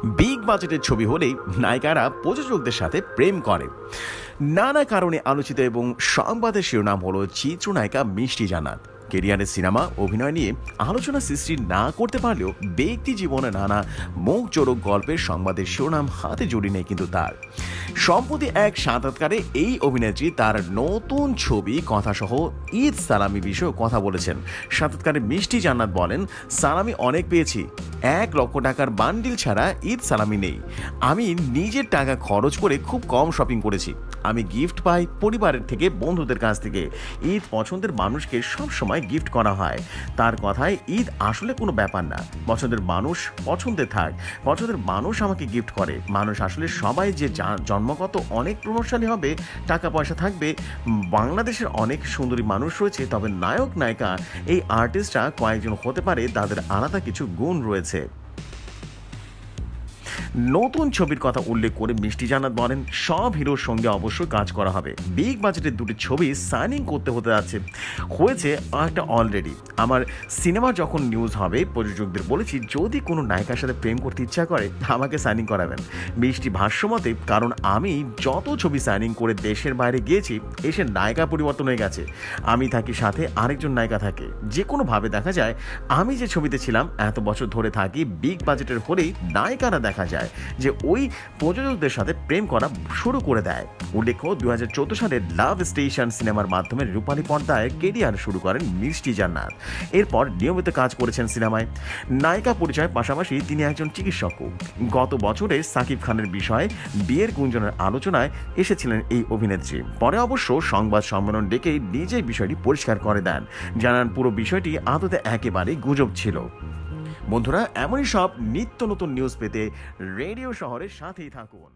Big বাজেটের ছবি হলেই নায়িকারা প্রযোজকদের সাথে প্রেম করে। নানা কারণে আলোচিত এবং সংবাদের শিরোনাম হলো চিত্রনায়িকা মিষ্টি জান্নাত। কেরিয়ারের সিনেমা অভিনয় নিয়ে আলোচনা সৃষ্টি না করতে পারলেও ব্যক্তি জীবনে নানা মুখ চোরক গল্পের সংবাদের শিরোনাম হাতে জড়ি নেই কিন্তু তার। সম্প্রতি এক সাক্ষাৎকারে এই অভিনেত্রী তার নতুন ছবি কথাসহ ঈদ সালামি বিষয়ে কথা বলেছেন। সাক্ষাৎকারে মিষ্টি জান্নাত বলেন, সালামি অনেক পেয়েছি, 1 লক্ষ টাকার বান্ডিল ছাড়া ঈদ সালামি নেই। আমি নিজের টাকা খরচ করে খুব কম শপিং করেছি। আমি গিফট পাই পরিবারের থেকে, বন্ধুদের কাছ থেকে। ঈদ পছন্দের মানুষকে সবসময় গিফট করা হয়। তার কথায় ঈদ আসলে কোনো ব্যাপার না, পছন্দের মানুষ পছন্দে থাক, পছন্দের মানুষ আমাকে গিফট করে। মানুষ আসলে সবাই যে জন্মগত অনেক প্রভাবশালী হবে, টাকা পয়সা থাকবে। বাংলাদেশের অনেক সুন্দরী মানুষ রয়েছে, তবে নায়ক নায়িকা এই আর্টিস্টরা কয়েকজন হতে পারে, তাদের আলাদা কিছু গুণ রয়েছে। নতুন ছবির কথা উল্লেখ করে মিষ্টি জান্নাত বলেন, সব হিরোর সঙ্গে অবশ্যই কাজ করা হবে। বিগ বাজেটের 2টি ছবি সাইনিং করতে যাচ্ছে, হয়েছে একটা অলরেডি। আমার সিনেমা যখন নিউজ হবে, প্রযোজকদের বলেছি যদি কোনো নায়িকার সাথে প্রেম করতে ইচ্ছা করে আমাকে সাইনিং করাবেন। মিষ্টি ভাষ্যমতে, কারণ আমি যত ছবি সাইনিং করে দেশের বাইরে গিয়েছি, এসে নায়িকা পরিবর্তন হয়ে গেছে। আমি থাকি, সাথে আরেকজন নায়িকা থাকে। যে কোনোভাবে দেখা যায় আমি যে ছবিতে ছিলাম এত বছর ধরে থাকি, বিগ বাজেটের হলেই নায়িকারা দেখা যায় যে ওই প্রযোজকদের সাথে প্রেম করা শুরু করে দেয়। উল্লেখ্য, 2014 সালে লাভ স্টেশন সিনেমার মাধ্যমে রূপালী পর্দায় কেরিয়ার শুরু করেন মিষ্টি জান্নাত। এরপর নিয়মিত কাজ করেছেন সিনেমায়। নায়িকা পরিচয়ের পাশাপাশি তিনি একজন চিকিৎসকও। গত বছরে সাকিব খানের বিষয়ে বিয়ের গুঞ্জনের আলোচনায় এসেছিলেন এই অভিনেত্রী। পরে অবশ্য সংবাদ সম্মেলন ডেকেই নিজেই বিষয়টি পরিষ্কার করে দেন, জানান পুরো বিষয়টি আদতে একেবারে গুজব ছিল। বন্ধুরা, এমনই সব নিত্য নতুন নিউজ পেতে রেডিও শহরের সাথেই থাকুন।